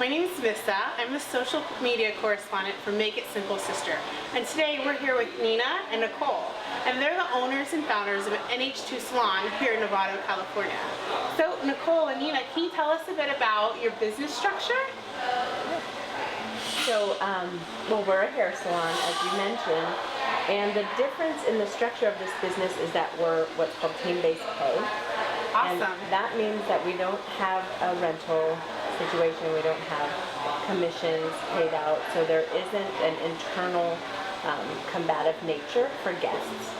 My name is Vista. I'm the social media correspondent for Make It Simple Sister. And today we're here with Nina and Nicole. And they're the owners and founders of NH2 Salon here in Novato, California. So Nicole and Nina, can you tell us a bit about your business structure? So, well, we're a hair salon, as you mentioned, and the difference in the structure of this business is that we're what's called team-based pay. Awesome. And that means that we don't have a rental situation, we don't have commissions paid out, so there isn't an internal combative nature for guests.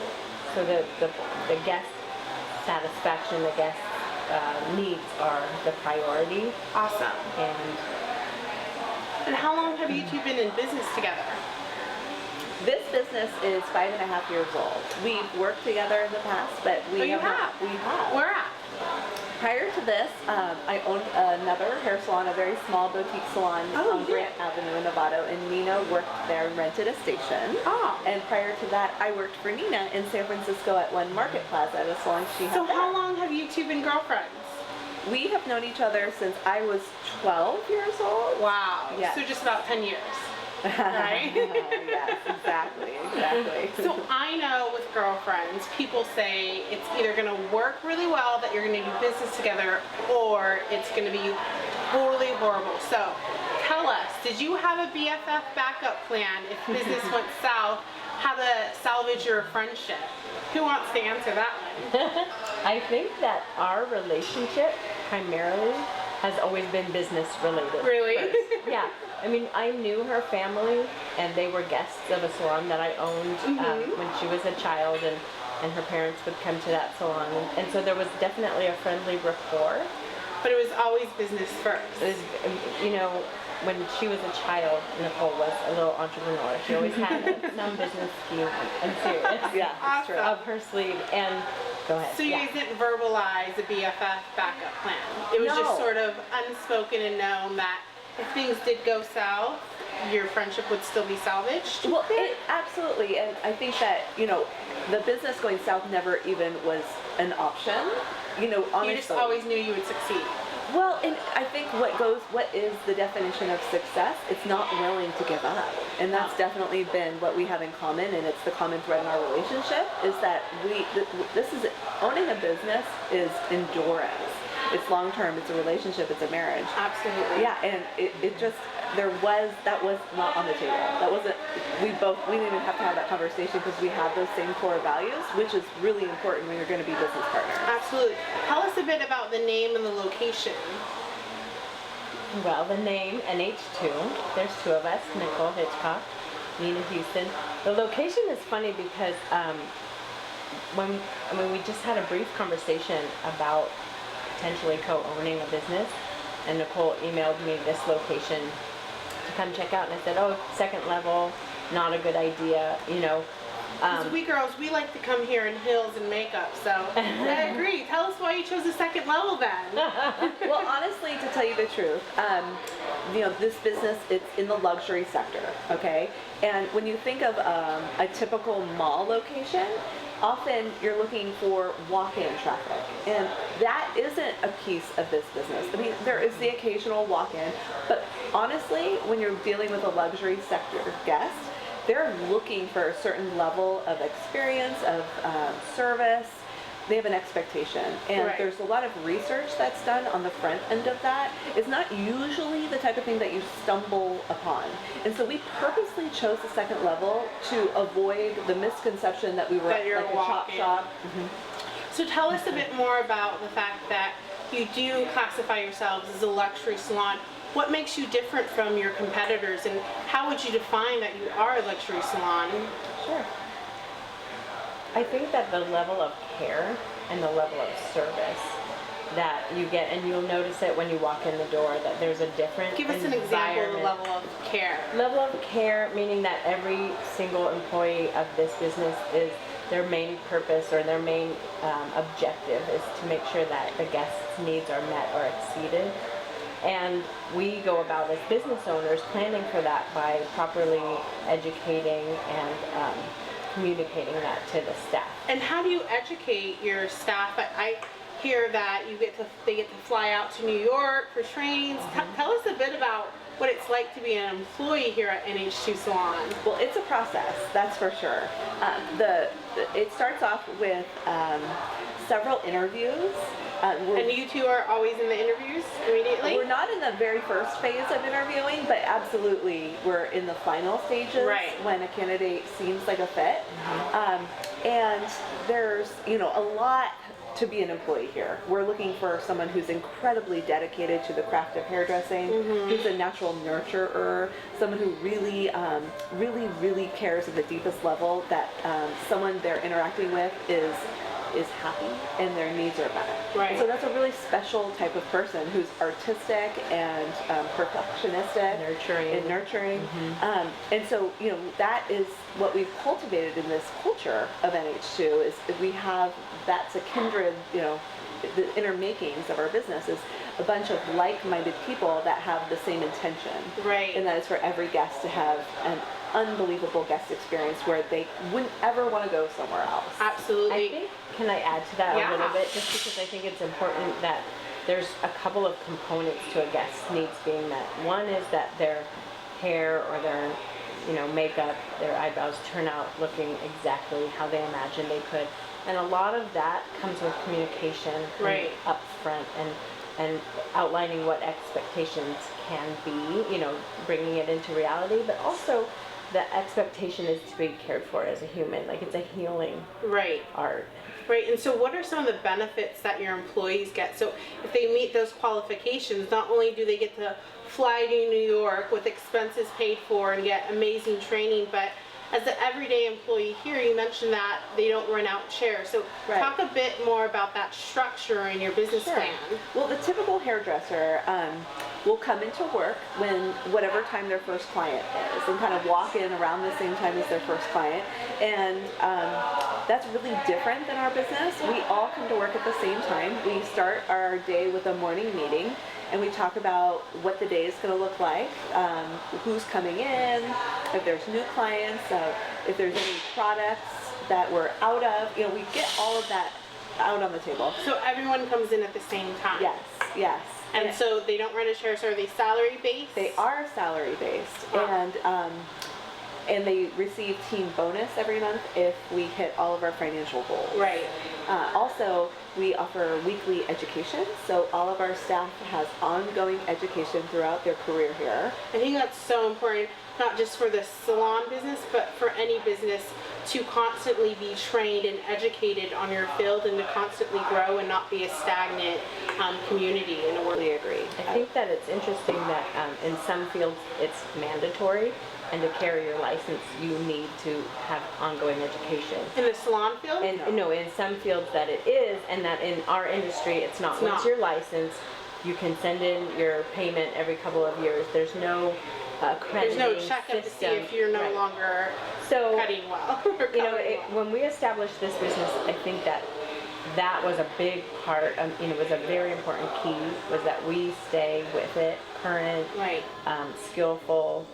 So the guest satisfaction, the guest needs are the priority. Awesome. And how long have you two been in business together? This business is 5.5 years old. We've worked together in the past, but we have. Where at? Prior to this, I owned another hair salon, a very small boutique salon on Grant Avenue in Novato, and Nina worked there and rented a station. Oh. And prior to that, I worked for Nina in San Francisco at One Market Plaza at a salon she had. So there. how long have you two been girlfriends? We have known each other since I was 12 years old. Wow. Yes. So just about 10 years. Right? Yes, exactly. So I know with girlfriends, people say it's either going to work really well, that you're going to do business together, or it's going to be totally horrible. So tell us, did you have a BFF backup plan if business went south, how to salvage your friendship? Who wants to answer that one? I think that our relationship primarily has always been business related. Really? First. Yeah. I mean, I knew her family, and they were guests of a salon that I owned when she was a child, and her parents would come to that salon, and so there was definitely a friendly rapport. But it was always business first. It was, you know, when she was a child, Nicole was a little entrepreneur. She always had some business scheme, I'm serious, Yeah, that's true. up her sleeve. And go ahead. So you guys didn't verbalize a BFF backup plan. It was just sort of unspoken and known that if things did go south, your friendship would still be salvaged? Well, absolutely, and I think that, you know, the business going south never even was an option. You know, honestly. You just always knew you would succeed. Well, and I think what is the definition of success? It's not willing to give up. And that's definitely been what we have in common, and it's the common thread in our relationship, is that owning a business is endurance. It's long term, it's a relationship, it's a marriage. Absolutely. Yeah, and that was not on the table. That wasn't, we didn't even have to have that conversation because we have those same core values, which is really important when you're going to be business partners. Absolutely. Tell us a bit about the name and the location. Well, the name NH2, there's two of us, Nicole, Hitchcock, Nina, Husen. The location is funny because when we just had a brief conversation about potentially co-owning a business, and Nicole emailed me this location to come check out, and I said, oh, second level, not a good idea, you know. We girls, we like to come here in heels and makeup, so I agree. Tell us why you chose the second level then. Well, honestly, to tell you the truth, you know, this business, it's in the luxury sector, okay? And when you think of a typical mall location, often you're looking for walk-in traffic, and that isn't a piece of this business. I mean, there is the occasional walk-in, but honestly, when you're dealing with a luxury sector guest, they're looking for a certain level of experience, of service. They have an expectation, and there's a lot of research that's done on the front end of that. It's not usually the type of thing that you stumble upon, and so we purposely chose the second level to avoid the misconception that we were like a chop shop. So tell us a bit more about the fact that you do classify yourselves as a luxury salon. What makes you different from your competitors, and how would you define that you are a luxury salon? Sure. I think that the level of care and the level of service that you get, and you'll notice it when you walk in the door, that there's a different Give us an example of the level of care. Level of care, meaning that every single employee of this business is their main purpose or their main objective is to make sure that the guests' needs are met or exceeded. And we go about as business owners planning for that by properly educating and communicating that to the staff. And how do you educate your staff? hear that they get to fly out to New York for trainings. Tell us a bit about what it's like to be an employee here at NH2 Salon. Well, it's a process, that's for sure. It starts off with several interviews. And you two are always in the interviews immediately? We're not in the very first phase of interviewing, but absolutely we're in the final stages when a candidate seems like a fit. And there's, a lot to be an employee here. We're looking for someone who's incredibly dedicated to the craft of hairdressing, who's a natural nurturer, someone who really, really cares at the deepest level that someone they're interacting with is happy and their needs are met. Right. So that's a really special type of person who's artistic and perfectionistic, nurturing. And so that is what we've cultivated in this culture of NH2 is we have that's a kindred, the inner makings of our business is a bunch of like-minded people that have the same intention. Right. And that is for every guest to have an unbelievable guest experience where they wouldn't ever want to go somewhere else. Absolutely. I think, can I add to that a little bit? Just because I think it's important that there's a couple of components to a guest's needs being met. One is that their hair or their makeup, their eyebrows turn out looking exactly how they imagine they could. And a lot of that comes with communication up front and outlining what expectations can be, bringing it into reality, but also the expectation is to be cared for as a human, like it's a healing art. Right, and so what are some of the benefits that your employees get? So if they meet those qualifications, not only do they get to fly to New York with expenses paid for and get amazing training, but as an everyday employee here, you mentioned that they don't run out chairs. So talk a bit more about that structure in your business plan. Well, the typical hairdresser will come into work when whatever time their first client is and kind of walk in around the same time as their first client. And that's really different than our business. We all come to work at the same time. We start our day with a morning meeting and we talk about what the day is going to look like, who's coming in, if there's new clients, if there's any products that we're out of. We get all of that out on the table. So everyone comes in at the same time? Yes. And so they don't rent a chair, so are they salary based? They are salary based, and they receive team bonus every month if we hit all of our financial goals. Right. Also, we offer weekly education, so all of our staff has ongoing education throughout their career here. I think that's so important, not just for the salon business, but for any business to constantly be trained and educated on your field and to constantly grow and not be a stagnant community in a world. I agree. I think that it's interesting that in some fields it's mandatory, and to carry your license you need to have ongoing education. In the salon field? And no, in some fields that it is, and that in our industry it's not. Once you're licensed, you can send in your payment every couple of years. There's no there's no checkup to see if you're no longer cutting well. When we established this business, I think that was a big part. It was a very important key. Was that we stay with it, current, skillful,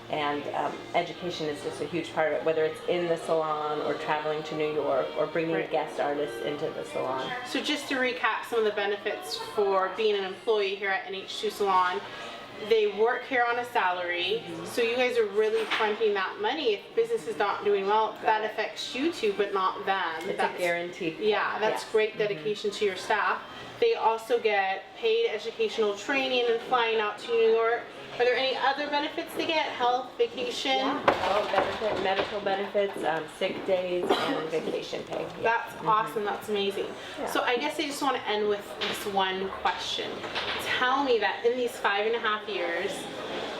and education is just a huge part of it. Whether it's in the salon or traveling to New York or bringing guest artists into the salon. So just to recap some of the benefits for being an employee here at NH2 Salon. They work here on a salary, so you guys are really fronting that money. If business is not doing well, that affects you too, but not them. It's a guaranteed. Yeah, that's great dedication to your staff. They also get paid educational training and flying out to New York. Are there any other benefits they get? Health, vacation? Yeah, medical benefits, sick days, and vacation pay. That's awesome. That's amazing. Yeah. So I guess I just want to end with this one question. Tell me that in these 5.5 years,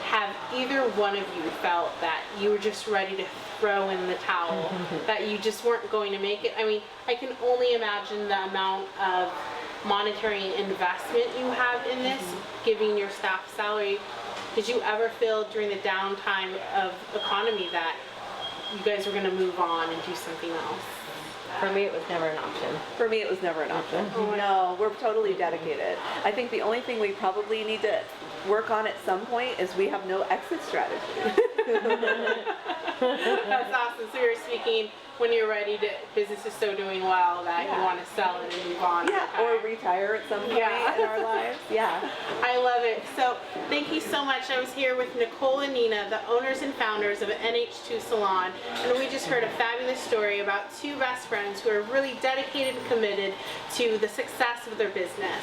have either one of you felt that you were just ready to throw in the towel, that you just weren't going to make it? I mean, I can only imagine the amount of monetary investment you have in this, giving your staff salary. Did you ever feel during the downtime of economy that you guys were going to move on and do something else? For me, it was never an option. For me, it was never an option. No, we're totally dedicated. I think the only thing we probably need to work on at some point is we have no exit strategy. That's awesome. So you're speaking when you're ready to, business is so doing well that you want to sell it and move on. Yeah, Okay. or retire at some point in our lives. Yeah. I love it. So thank you so much. I was here with Nicole and Nina, the owners and founders of NH2 Salon, and we just heard a fabulous story about two best friends who are really dedicated and committed to the success of their business.